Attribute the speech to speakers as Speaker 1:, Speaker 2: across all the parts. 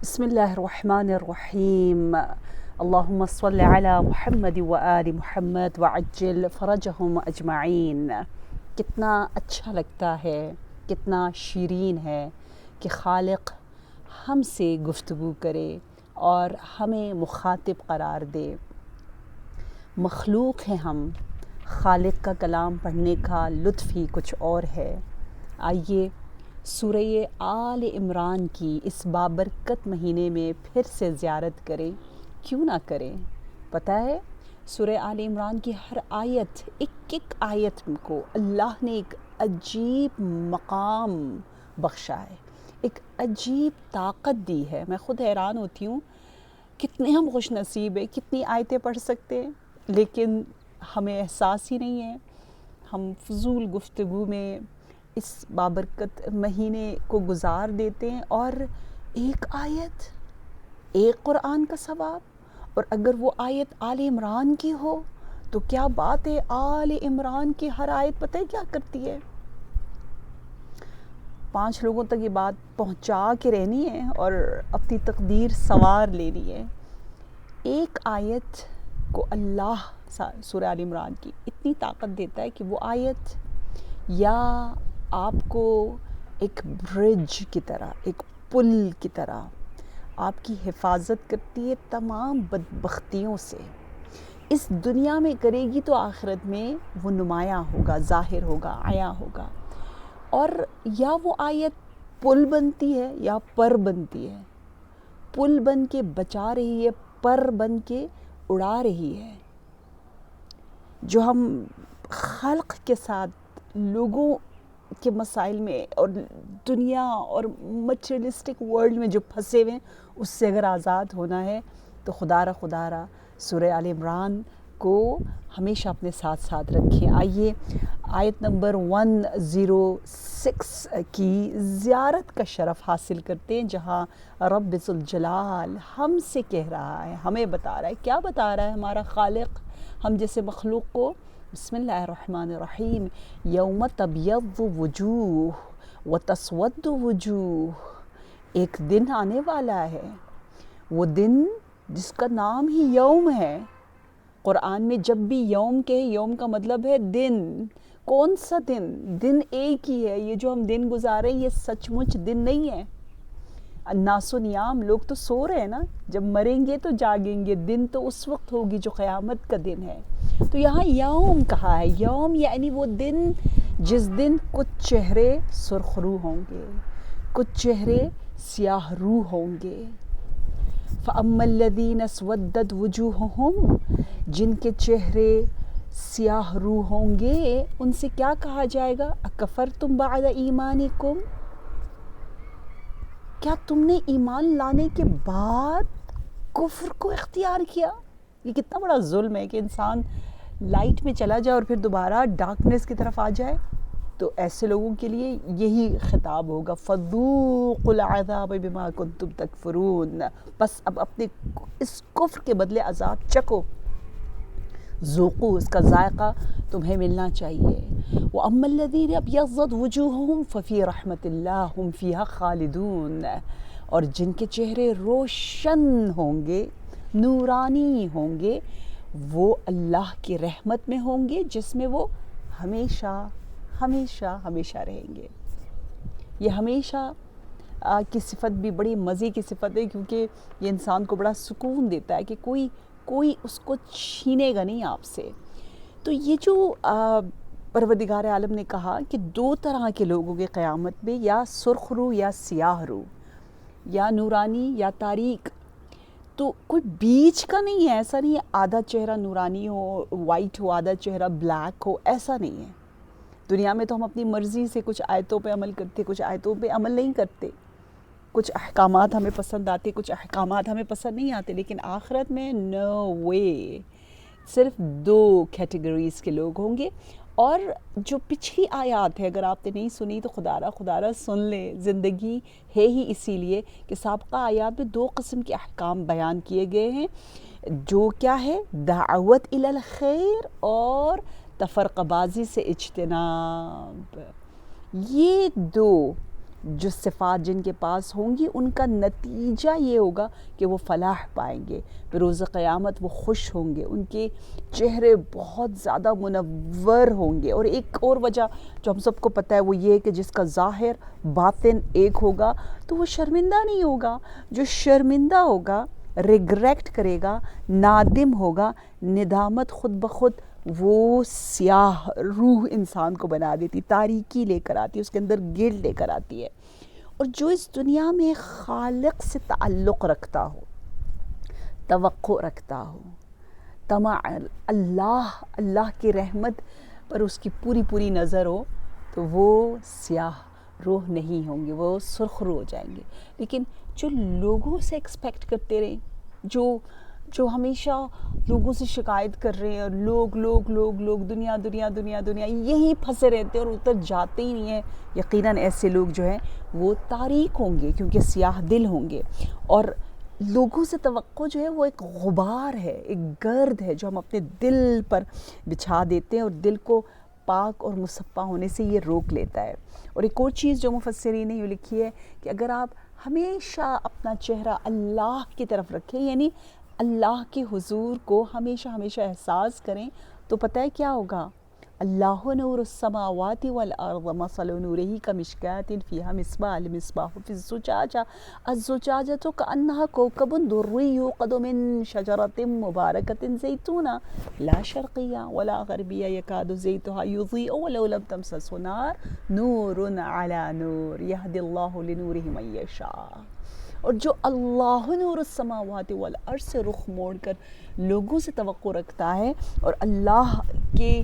Speaker 1: بسم الله الرحمن الرحیم اللہم صل علی محمد و آل محمد وعجل فرجہم اجمعین۔ کتنا اچھا لگتا ہے، کتنا شیرین ہے کہ خالق ہم سے گفتگو کرے اور ہمیں مخاطب قرار دے۔ مخلوق ہیں ہم، خالق کا کلام پڑھنے کا لطف ہی کچھ اور ہے۔ آئیے سورہ آل عمران کی اس بابرکت مہینے میں پھر سے زیارت کریں، کیوں نہ کریں؟ پتہ ہے سورہ آل عمران کی ہر آیت، ایک آیت کو اللہ نے ایک عجیب مقام بخشا ہے، ایک عجیب طاقت دی ہے۔ میں خود حیران ہوتی ہوں کتنے ہم خوش نصیب ہیں، کتنی آیتیں پڑھ سکتے ہیں لیکن ہمیں احساس ہی نہیں ہے۔ ہم فضول گفتگو میں اس بابرکت مہینے کو گزار دیتے ہیں، اور ایک آیت، ایک قرآن کا ثواب، اور اگر وہ آیت آل عمران کی ہو تو کیا بات ہے۔ آل عمران کی ہر آیت پتہ ہے کیا کرتی ہے؟ 5 لوگوں تک یہ بات پہنچا کے رہنی ہے اور اپنی تقدیر سنوار لینی ہے۔ ایک آیت کو اللہ سورہ آل عمران کی اتنی طاقت دیتا ہے کہ وہ آیت یا آپ کو ایک برج کی طرح، ایک پل کی طرح آپ کی حفاظت کرتی ہے تمام بدبختیوں سے۔ اس دنیا میں کرے گی تو آخرت میں وہ نمایاں ہوگا، ظاہر ہوگا، عیاں ہوگا۔ اور یا وہ آیت پل بنتی ہے یا پر بنتی ہے۔ پل بن کے بچا رہی ہے، پر بن کے اڑا رہی ہے۔ جو ہم خلق کے ساتھ، لوگوں کے مسائل میں اور دنیا اور مٹیریلسٹک ورلڈ میں جو پھنسے ہوئے ہیں، اس سے اگر آزاد ہونا ہے تو خدا را سورہ آل عمران کو ہمیشہ اپنے ساتھ ساتھ رکھیں۔ آئیے آیت نمبر 106 کی زیارت کا شرف حاصل کرتے ہیں، جہاں رب ذوالجلال ہم سے کہہ رہا ہے، ہمیں بتا رہا ہے۔ کیا بتا رہا ہے ہمارا خالق ہم جیسے مخلوق کو؟ بسم اللہ الرحمن الرحیم۔ یوم تبیض وجوہ وتسود وجوہ، ایک دن آنے والا ہے، وہ دن جس کا نام ہی یوم ہے۔ قرآن میں جب بھی یوم کہے، یوم کا مطلب ہے دن۔ کون سا دن؟ دن ایک ہی ہے۔ یہ جو ہم دن گزارے یہ سچ مچ دن نہیں ہے۔ الناس نیام، لوگ تو سو رہے ہیں نا، جب مریں گے تو جاگیں گے، دن تو اس وقت ہوگی جو قیامت کا دن ہے۔ تو یہاں یوم کہا ہے، یوم یعنی وہ دن جس دن کچھ چہرے سرخ رو ہوں گے، کچھ چہرے سیاہ رو ہوں گے۔ فَأَمَّا الَّذِينَ اسْوَدَّتْ وُجُوهُهُمْ، جن کے چہرے سیاہ رو ہوں گے ان سے کیا کہا جائے گا؟ اَكَفَرْتُمْ بَعْدَ ایمانکم، کیا تم نے ایمان لانے کے بعد کفر کو اختیار کیا؟ یہ کتنا بڑا ظلم ہے کہ انسان لائٹ میں چلا جائے اور پھر دوبارہ ڈارکنیس کی طرف آ جائے۔ تو ایسے لوگوں کے لیے یہی خطاب ہوگا، فَذُوقُوا الْعَذَابَ بِمَا كُنْتُمْ تَكْفُرُونَ، بس اب اپنے اس کفر کے بدلے عذاب چکو، ذوقو، اس کا ذائقہ تمہیں ملنا چاہیے۔ وَأَمَّا الَّذِينَ ابْيَضَّتْ وُجُوهُهُمْ فَفِي رَحْمَةِ اللَّهِ هُمْ فِيهَا خَالِدُونَ، اور جن کے چہرے روشن ہوں گے، نورانی ہوں گے، وہ اللہ کی رحمت میں ہوں گے، جس میں وہ ہمیشہ ہمیشہ ہمیشہ رہیں گے۔ یہ ہمیشہ کی صفت بھی بڑی مزے کی صفت ہے، کیونکہ یہ انسان کو بڑا سکون دیتا ہے کہ کوئی اس کو چھینے گا نہیں آپ سے۔ تو یہ جو پروردگار عالم نے کہا کہ 2 طرح کے لوگوں کے قیامت میں، یا سرخ رو یا سیاہ رو، یا نورانی یا تاریک، تو کوئی بیچ کا نہیں ہے۔ ایسا نہیں ہے آدھا چہرہ نورانی ہو، وائٹ ہو، آدھا چہرہ بلیک ہو، ایسا نہیں ہے۔ دنیا میں تو ہم اپنی مرضی سے کچھ آیتوں پہ عمل کرتے، کچھ آیتوں پہ عمل نہیں کرتے، کچھ احکامات ہمیں پسند آتے، کچھ احکامات ہمیں پسند نہیں آتے، لیکن آخرت میں نو وے، صرف 2 کیٹیگریز کے لوگ ہوں گے۔ اور جو پچھلی آیات ہے، اگر آپ نے نہیں سنی تو خدا را سن لیں، زندگی ہے ہی اسی لیے کہ سابقہ آیات میں 2 قسم کے احکام بیان کیے گئے ہیں، جو کیا ہے؟ دعوت الی الخیر اور تفرقہ بازی سے اجتناب۔ یہ 2 جو صفات جن کے پاس ہوں گی ان کا نتیجہ یہ ہوگا کہ وہ فلاح پائیں گے، پھر روز قیامت وہ خوش ہوں گے، ان کے چہرے بہت زیادہ منور ہوں گے۔ اور ایک اور وجہ جو ہم سب کو پتہ ہے وہ یہ کہ جس کا ظاہر باطن ایک ہوگا تو وہ شرمندہ نہیں ہوگا۔ جو شرمندہ ہوگا، ریگریٹ کرے گا، نادم ہوگا، ندامت خود بخود وہ سیاہ روح انسان کو بنا دیتی، تاریکی لے کر آتی ہے، اس کے اندر گل لے کر آتی ہے۔ اور جو اس دنیا میں خالق سے تعلق رکھتا ہو، توقع رکھتا ہو، طمع اللہ کی رحمت پر اس کی پوری نظر ہو، تو وہ سیاہ روح نہیں ہوں گے، وہ سرخ روح ہو جائیں گے۔ لیکن جو لوگوں سے ایکسپیکٹ کرتے رہیں، جو ہمیشہ لوگوں سے شکایت کر رہے ہیں، اور لوگ دنیا یہی پھنسے رہتے ہیں اور اتر جاتے ہی نہیں ہیں، یقیناً ایسے لوگ جو ہیں وہ تاریک ہوں گے، کیونکہ سیاہ دل ہوں گے۔ اور لوگوں سے توقع جو ہے وہ ایک غبار ہے، ایک گرد ہے جو ہم اپنے دل پر بچھا دیتے ہیں، اور دل کو پاک اور مصفا ہونے سے یہ روک لیتا ہے۔ اور ایک اور چیز جو مفسرین نے یہ لکھی ہے کہ اگر آپ ہمیشہ اپنا چہرہ اللہ کی طرف رکھیں، یعنی اللہ کے حضور کو ہمیشہ احساس کریں، تو پتہ ہے کیا ہوگا؟ اللہ نور السماوات والارض مثل نورہ کمشکاۃ فیہا مصباح المصباح فی الزجاجہ الزجاجۃ کأنہا کوکب دری یوقد من شجرۃ مبارکۃ زیتونہ لا شرقیہ ولا غربیہ یکاد زیتها یضیء ولو لم تمسسہ نار نور علی نور یہدی اللہ لنورہ من یشاء۔ اور جو اللہ نور السماوات والارض سے رخ موڑ کر لوگوں سے توقع رکھتا ہے اور اللہ کی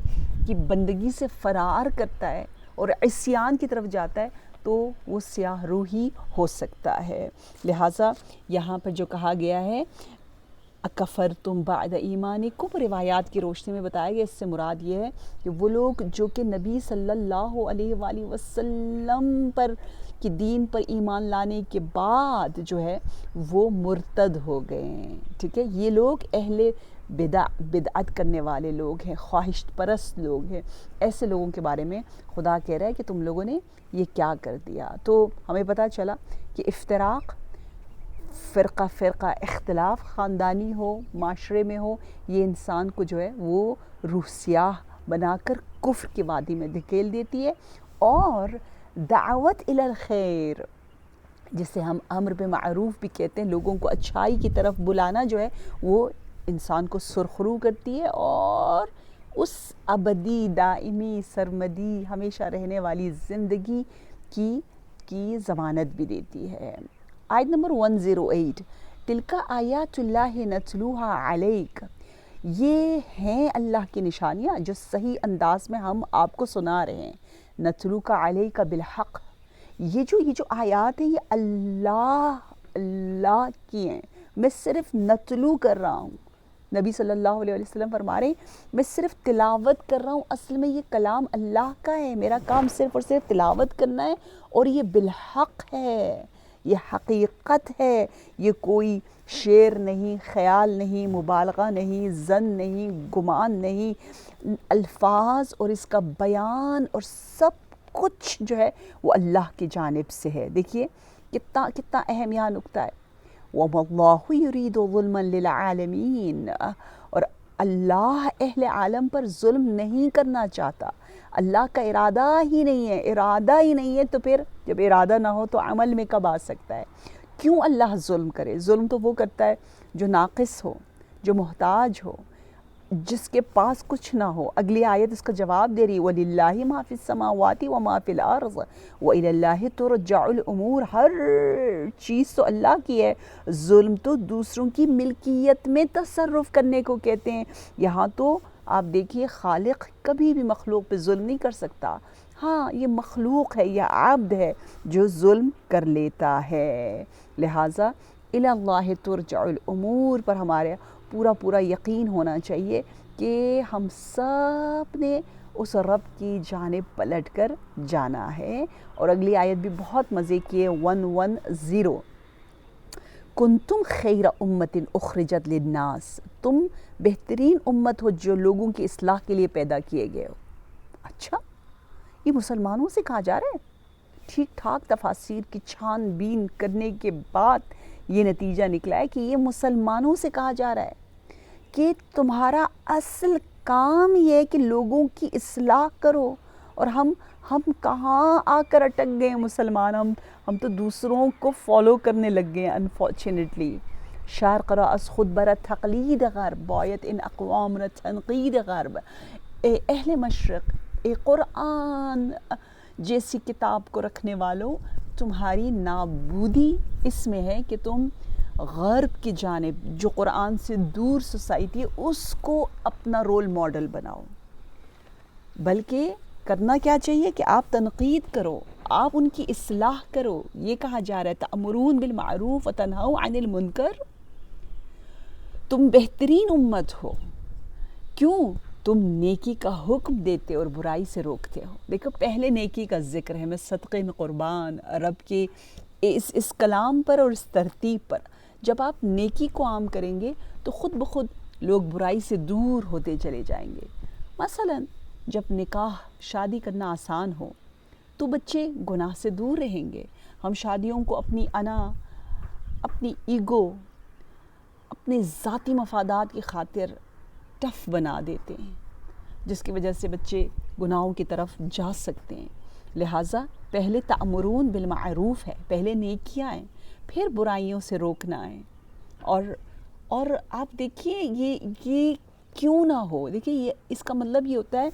Speaker 1: بندگی سے فرار کرتا ہے اور عصیان کی طرف جاتا ہے، تو وہ سیاہ روحی ہو سکتا ہے۔ لہٰذا یہاں پر جو کہا گیا ہے اکفرتم بعد ایمانکم، روایات کی روشنی میں بتایا گیا، اس سے مراد یہ ہے کہ وہ لوگ جو کہ نبی صلی اللہ علیہ وآلہ وسلم پر کہ دین پر ایمان لانے کے بعد جو ہے وہ مرتد ہو گئے ہیں، ٹھیک ہے؟ یہ لوگ اہل بدعت کرنے والے لوگ ہیں، خواہش پرست لوگ ہیں۔ ایسے لوگوں کے بارے میں خدا کہہ رہا ہے کہ تم لوگوں نے یہ کیا کر دیا۔ تو ہمیں پتہ چلا کہ افتراق، فرقہ اختلاف، خاندانی ہو، معاشرے میں ہو، یہ انسان کو جو ہے وہ روح سیاہ بنا کر کفر کی وادی میں دھکیل دیتی ہے۔ اور دعوت الی الخیر، جسے ہم امر بالمعروف بھی کہتے ہیں، لوگوں کو اچھائی کی طرف بلانا جو ہے وہ انسان کو سرخرو کرتی ہے اور اس ابدی دائمی سرمدی ہمیشہ رہنے والی زندگی کی ضمانت بھی دیتی ہے۔ آیت نمبر 108، تلک آیات اللہ نتلوہا علیک، یہ ہیں اللہ کی نشانیاں جو صحیح انداز میں ہم آپ کو سنا رہے ہیں۔ نتلو کا علیک بالحق، یہ جو آیات ہیں یہ اللہ کی ہیں، میں صرف نتلو کر رہا ہوں۔ نبی صلی اللہ علیہ وسلم فرما رہے ہیں میں صرف تلاوت کر رہا ہوں، اصل میں یہ کلام اللہ کا ہے، میرا کام صرف اور صرف تلاوت کرنا ہے، اور یہ بالحق ہے، یہ حقیقت ہے، یہ کوئی شعر نہیں، خیال نہیں، مبالغہ نہیں، ظن نہیں، گمان نہیں، الفاظ اور اس کا بیان اور سب کچھ جو ہے وہ اللہ کی جانب سے ہے۔ دیکھیے کتنا اہم یہاں نکتہ ہے، وَمَا اللَّهُ يُرِيدُ ظُلْمًا لِلْعَالَمِينَ، اور اللہ اہل عالم پر ظلم نہیں کرنا چاہتا، اللہ کا ارادہ ہی نہیں ہے، تو پھر جب ارادہ نہ ہو تو عمل میں کب آ سکتا ہے؟ کیوں اللہ ظلم کرے؟ ظلم تو وہ کرتا ہے جو ناقص ہو، جو محتاج ہو، جس کے پاس کچھ نہ ہو۔ اگلی آیت اس کا جواب دے رہی، وَلِلَّهِ مَا فِي السَّمَاوَاتِ وَمَا فِي الْأَرْضِ وَإِلَى اللَّهِ تُرْجَعُ الْأُمُورِ، ہر چیز تو اللہ کی ہے، ظلم تو دوسروں کی ملکیت میں تصرف کرنے کو کہتے ہیں۔ یہاں تو آپ دیکھیے خالق کبھی بھی مخلوق پہ ظلم نہیں کر سکتا، ہاں یہ مخلوق ہے، یہ عبد ہے جو ظلم کر لیتا ہے۔ لہٰذا الی اللہ ترجع الامور پر ہمارے پورا یقین ہونا چاہیے کہ ہم سب نے اس رب کی جانب پلٹ کر جانا ہے۔ اور اگلی آیت بھی بہت مزے کی ہے، 110، کنتم خیر امت اخرجت للناس، تم بہترین امت ہو جو لوگوں کی اصلاح کے لیے پیدا کیے گئے ہو۔ اچھا، یہ مسلمانوں سے کہا جا رہا ہے، ٹھیک ٹھاک تفاسیر کی چھان بین کرنے کے بعد یہ نتیجہ نکلا ہے کہ یہ مسلمانوں سے کہا جا رہا ہے کہ تمہارا اصل کام یہ ہے کہ لوگوں کی اصلاح کرو. اور ہم کہاں آ کر اٹک گئے ہیں مسلمان، ہم تو دوسروں کو فالو کرنے لگ گئے ہیں انفارچونیٹلی. شاعر قرا از خود برد تقلید غرب باید ان اقوام را تنقید غرب. اے اہل مشرق، اے قرآن جیسی کتاب کو رکھنے والوں، تمہاری نابودی اس میں ہے کہ تم غرب کی جانب، جو قرآن سے دور سوسائٹی ہے، اس کو اپنا رول ماڈل بناؤ. بلکہ کرنا کیا چاہیے کہ آپ تنقید کرو، آپ ان کی اصلاح کرو. یہ کہا جا رہا ہے تأمرون بالمعروف وتنہون عن المنکر. تم بہترین امت ہو. کیوں؟ تم نیکی کا حکم دیتے اور برائی سے روکتے ہو. دیکھو پہلے نیکی کا ذکر ہے. میں صدقے میں قربان رب کے اس کلام پر اور اس ترتیب پر. جب آپ نیکی کو عام کریں گے تو خود بخود لوگ برائی سے دور ہوتے چلے جائیں گے. مثلاً جب نکاح شادی کرنا آسان ہو تو بچے گناہ سے دور رہیں گے. ہم شادیوں کو اپنی انا، اپنی ایگو، اپنے ذاتی مفادات کی خاطر ٹف بنا دیتے ہیں، جس کی وجہ سے بچے گناہوں کی طرف جا سکتے ہیں. لہٰذا پہلے تأمرون بالمعروف ہے، پہلے نیکیاں ہیں، پھر برائیوں سے روکنا ہے. اور آپ دیکھیے یہ کیوں نہ ہو. دیکھیے اس کا مطلب یہ ہوتا ہے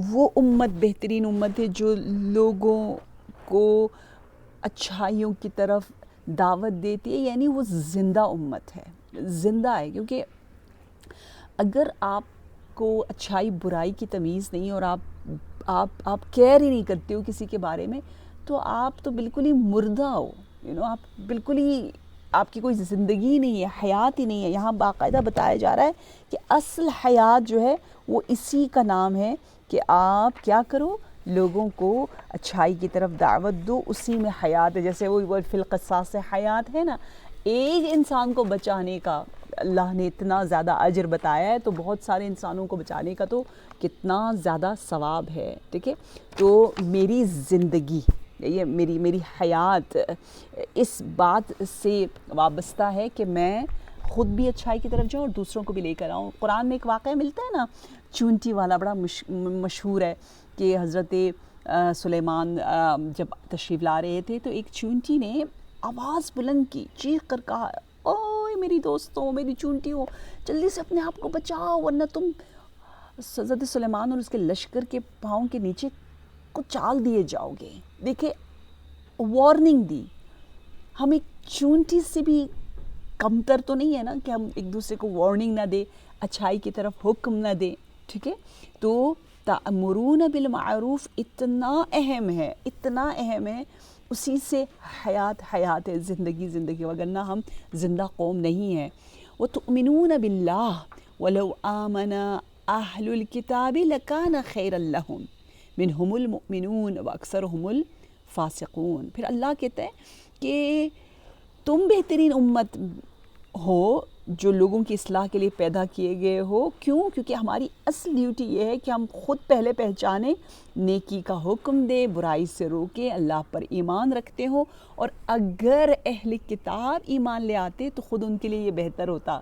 Speaker 1: وہ امت بہترین امت ہے جو لوگوں کو اچھائیوں کی طرف دعوت دیتی ہے. یعنی وہ زندہ امت ہے، زندہ ہے. کیونکہ اگر آپ کو اچھائی برائی کی تمیز نہیں اور آپ کیئر ہی نہیں کرتے ہو کسی کے بارے میں، تو آپ تو بالکل ہی مردہ ہو. آپ بالکل ہی، آپ کی کوئی زندگی نہیں ہے، حیات ہی نہیں ہے. یہاں باقاعدہ بتایا جا رہا ہے کہ اصل حیات جو ہے وہ اسی کا نام ہے کہ آپ کیا کرو، لوگوں کو اچھائی کی طرف دعوت دو. اسی میں حیات ہے. جیسے وہ فی القصاص حیات ہے نا، ایک انسان کو بچانے کا اللہ نے اتنا زیادہ اجر بتایا ہے، تو بہت سارے انسانوں کو بچانے کا تو کتنا زیادہ ثواب ہے. ٹھیک ہے، تو میری زندگی، یہ میری حیات اس بات سے وابستہ ہے کہ میں خود بھی اچھائی کی طرف جاؤں اور دوسروں کو بھی لے کر آؤں. قرآن میں ایک واقعہ ملتا ہے نا، چونٹی والا، بڑا مشہور ہے کہ حضرت سلیمان جب تشریف لا رہے تھے تو ایک چونٹی نے آواز بلند کی، چیخ کر کہا، اوئے میری دوستوں، میری چونٹیوں، جلدی سے اپنے آپ کو بچاؤ ورنہ تم حضرت سلیمان اور اس کے لشکر کے پاؤں کے نیچے کو چال دیے جاؤ گے. دیکھیں وارننگ دی. ہم ایک چونٹی سے بھی کمتر تو نہیں ہے نا کہ ہم ایک دوسرے کو وارننگ نہ دیں، اچھائی کی طرف حکم نہ دیں. ٹھیک ہے، تو تأمرون بالمعروف اتنا اہم ہے، اتنا اہم ہے. اسی سے حیات ہے، زندگی، وگرنہ ہم زندہ قوم نہیں ہیں. وتؤمنون باللہ ولو آمن اہل الکتاب لکان خیرا لہم منہم المؤمنون واکثرہم الفاسقون. پھر اللہ کہتا ہے کہ تم بہترین امت ہو جو لوگوں کی اصلاح کے لیے پیدا کیے گئے ہو. کیوں؟ کیونکہ ہماری اصل ڈیوٹی یہ ہے کہ ہم خود پہلے پہچانیں، نیکی کا حکم دیں، برائی سے روکیں، اللہ پر ایمان رکھتے ہو. اور اگر اہل کتاب ایمان لے آتے تو خود ان کے لیے یہ بہتر ہوتا.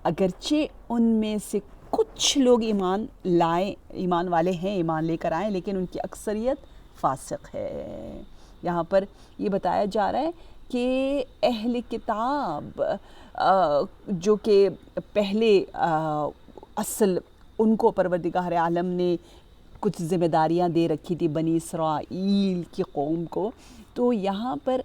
Speaker 1: اگرچہ ان میں سے کچھ لوگ ایمان والے ہیں، ایمان لے کر آئیں، لیکن ان کی اکثریت فاسق ہے. یہاں پر یہ بتایا جا رہا ہے کہ اہل کتاب جو کہ پہلے اصل ان کو پروردگار عالم نے کچھ ذمہ داریاں دے رکھی تھی بنی اسرائیل کی قوم کو، تو یہاں پر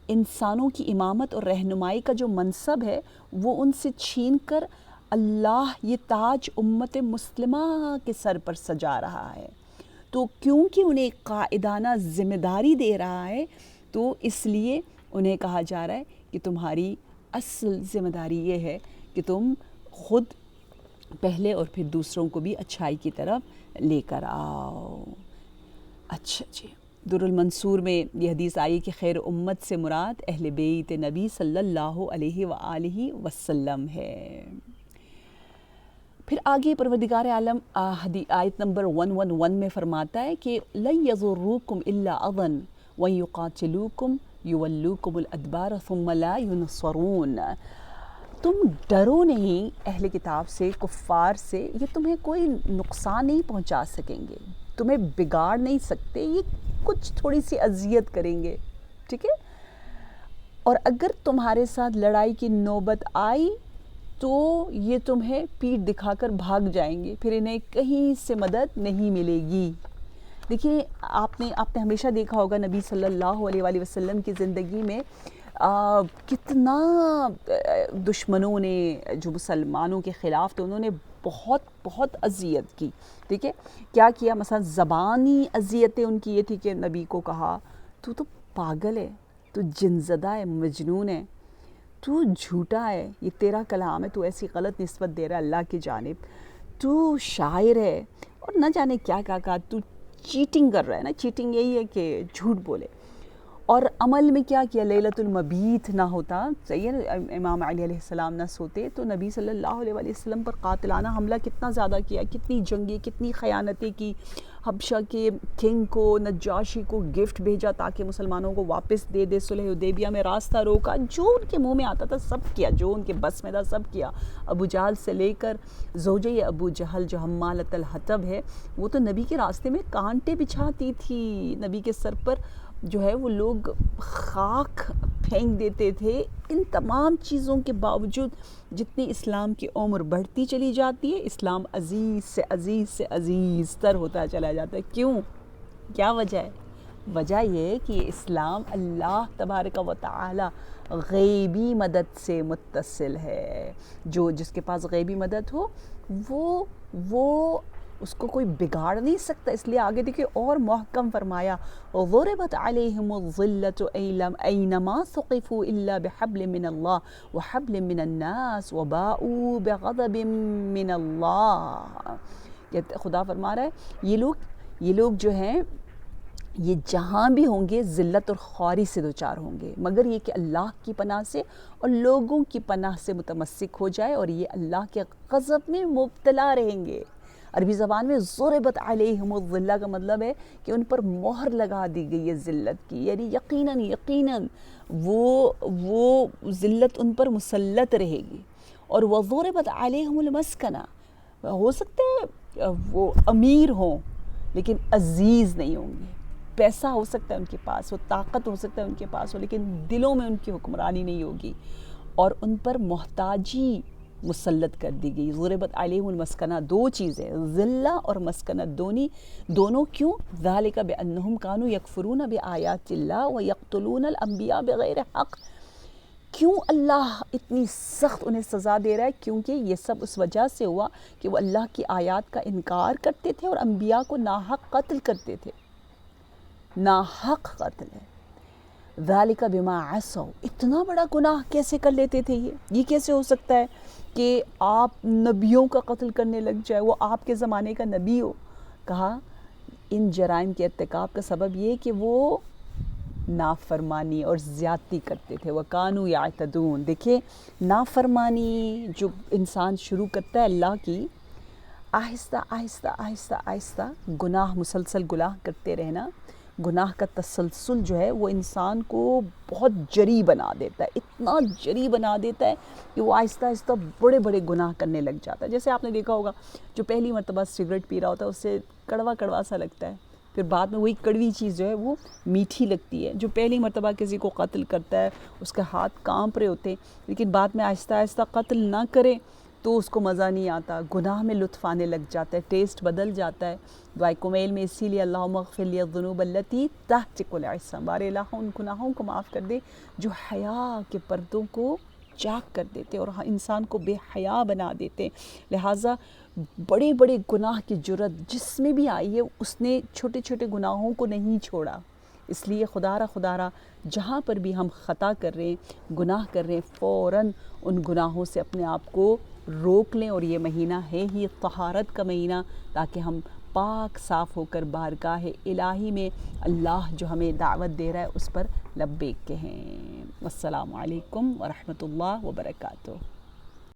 Speaker 1: انسانوں کی امامت اور رہنمائی کا جو منصب ہے وہ ان سے چھین کر اللہ یہ تاج امت مسلمہ کے سر پر سجا رہا ہے. تو کیونکہ انہیں قائدانہ ذمہ داری دے رہا ہے تو اس لیے انہیں کہا جا رہا ہے کہ تمہاری اصل ذمہ داری یہ ہے کہ تم خود پہلے اور پھر دوسروں کو بھی اچھائی کی طرف لے کر آؤ. اچھا جی، در المنصور میں یہ حدیث آئی کہ خیر امت سے مراد اہل بیت نبی صلی اللہ علیہ وآلہ وسلم ہے. پھر آگے پروردگار عالم آیت نمبر 111 میں فرماتا ہے کہ لن یضروکم الا اذن وَيُقَاتِلُوكُمْ يُوَلُّوكُمُ الْأَدْبَارَ ثُمَّ لَا يُنصَرُونَ۔ تم ڈرو نہیں اہل کتاب سے، کفار سے، یہ تمہیں کوئی نقصان نہیں پہنچا سکیں گے، تمہیں بگاڑ نہیں سکتے، یہ کچھ تھوڑی سی اذیت کریں گے، ٹھیک ہے؟ اور اگر تمہارے ساتھ لڑائی کی نوبت آئی تو یہ تمہیں پیٹھ دکھا کر بھاگ جائیں گے، پھر انہیں کہیں سے مدد نہیں ملے گی۔ دیکھیے آپ نے ہمیشہ دیکھا ہوگا نبی صلی اللہ علیہ وآلہ وسلم کی زندگی میں کتنا دشمنوں نے جو مسلمانوں کے خلاف تھے انہوں نے بہت بہت اذیت کی، ٹھیک ہے؟ کیا کیا؟ مثلا زبانی اذیتیں ان کی یہ تھی کہ نبی کو کہا تو پاگل ہے، تو جن زدہ ہے، مجنون ہے، تو جھوٹا ہے، یہ تیرا کلام ہے، تو ایسی غلط نسبت دے رہا ہے اللہ کی جانب، تو شاعر ہے، اور نہ جانے کیا کہا، تو چیٹنگ کر رہا ہے نا، چیٹنگ یہی ہے کہ جھوٹ بولے۔ اور عمل میں کیا کیا؟ لیلۃ المبیت نہ ہوتا، صحیح ہے، امام علی علیہ السلام نہ سوتے تو نبی صلی اللہ علیہ وآلہ وسلم پر قاتلانہ حملہ کتنا زیادہ کیا، کتنی جنگیں، کتنی خیانتیں کی، حبشہ کے کنگ کو، نجاشی کو گفٹ بھیجا تاکہ مسلمانوں کو واپس دے دے، صلح حدیبیہ میں راستہ روکا، جو ان کے منہ میں آتا تھا سب کیا، جو ان کے بس میں تھا سب کیا۔ ابو جہل سے لے کر زوجہ ابو جہل جو حمالۃ الحطب ہے، وہ تو نبی کے راستے میں کانٹے بچھاتی تھی، نبی کے سر پر جو ہے وہ لوگ خاک پھینک دیتے تھے۔ ان تمام چیزوں کے باوجود جتنی اسلام کی عمر بڑھتی چلی جاتی ہے، اسلام عزیز سے عزیز سے عزیز تر ہوتا چلا جاتا ہے۔ کیوں؟ کیا وجہ ہے؟ وجہ یہ ہے کہ یہ اسلام اللہ تبارک و تعالی غیبی مدد سے متصل ہے۔ جس کے پاس غیبی مدد ہو وہ اس کو کوئی بگاڑ نہیں سکتا۔ اس لیے آگے دیکھیں اور محکم فرمایا ضربت علیہم الذلۃ اینما ثقفوا الا بحبل من اللہ وحبل من الناس وباؤوا بغضب من اللہ۔ خدا فرما رہا ہے یہ لوگ جو ہیں یہ جہاں بھی ہوں گے ذلت اور خواری سے دوچار ہوں گے، مگر یہ کہ اللہ کی پناہ سے اور لوگوں کی پناہ سے متمسک ہو جائے، اور یہ اللہ کے غضب میں مبتلا رہیں گے۔ عربی زبان میں ضربت علیہم الذلہ کا مطلب ہے کہ ان پر مہر لگا دی گئی ہے ذلت کی، یعنی یقیناً وہ ذلت ان پر مسلط رہے گی۔ اور وضربت علیہم المسکنہ، ہو سکتا ہے وہ امیر ہوں لیکن عزیز نہیں ہوں گے، پیسہ ہو سکتا ہے ان کے پاس، وہ طاقت ہو سکتا ہے ان کے پاس ہو، لیکن دلوں میں ان کی حکمرانی نہیں ہوگی، اور ان پر محتاجی مسلط کر دی گئی۔ ضربت علیہم المسکنہ، دو چیزیں ذلہ اور مسکنت، دونوں کیوں؟ ذالک بانہم کانوا یکفرون بآیات اللہ ویقتلون الانبیاء بغیر حق۔ کیوں اللہ اتنی سخت انہیں سزا دے رہا ہے؟ کیونکہ یہ سب اس وجہ سے ہوا کہ وہ اللہ کی آیات کا انکار کرتے تھے اور انبیاء کو ناحق قتل کرتے تھے۔ ناحق قتل ہے۔ ذالک بما عصوا، اتنا بڑا گناہ کیسے کر لیتے تھے یہ کیسے ہو سکتا ہے کہ آپ نبیوں کا قتل کرنے لگ جائے، وہ آپ کے زمانے کا نبی ہو؟ کہا ان جرائم کے ارتکاب کا سبب یہ کہ وہ نافرمانی اور زیادتی کرتے تھے، وَكَانُوا يَعْتَدُونَ۔ دیکھیں نافرمانی جو انسان شروع کرتا ہے اللہ کی، آہستہ آہستہ آہستہ آہستہ گناہ، مسلسل گناہ کرتے رہنا، گناہ کا تسلسل جو ہے وہ انسان کو بہت جری بنا دیتا ہے، اتنا جری بنا دیتا ہے کہ وہ آہستہ آہستہ بڑے بڑے گناہ کرنے لگ جاتا ہے۔ جیسے آپ نے دیکھا ہوگا جو پہلی مرتبہ سگریٹ پی رہا ہوتا ہے اس سے کڑوا سا لگتا ہے، پھر بعد میں وہی کڑوی چیز جو ہے وہ میٹھی لگتی ہے۔ جو پہلی مرتبہ کسی کو قتل کرتا ہے اس کے ہاتھ کانپ رہے ہوتے ہیں، لیکن بعد میں آہستہ آہستہ قتل نہ کرے تو اس کو مزہ نہیں آتا، گناہ میں لطف آنے لگ جاتا ہے، ٹیسٹ بدل جاتا ہے۔ دعائے کمیل میں اسی لیے اللہم اغفر لی الذنوب التی تحتک العصم، بارے اللہ ان گناہوں کو معاف کر دے جو حیا کے پردوں کو چاک کر دیتے اور انسان کو بے حیا بنا دیتے۔ لہٰذا بڑے بڑے گناہ کی جرت جس میں بھی آئی ہے اس نے چھوٹے چھوٹے گناہوں کو نہیں چھوڑا۔ اس لیے خدا را جہاں پر بھی ہم خطا کر رہے ہیں، گناہ کر رہے ہیں، فوراً ان گناہوں سے اپنے آپ کو روک لیں، اور یہ مہینہ ہے ہی طہارت کا مہینہ، تاکہ ہم پاک صاف ہو کر بارگاہ الہی میں اللہ جو ہمیں دعوت دے رہا ہے اس پر لبیک کہیں۔ السلام علیکم ورحمۃ اللہ وبرکاتہ۔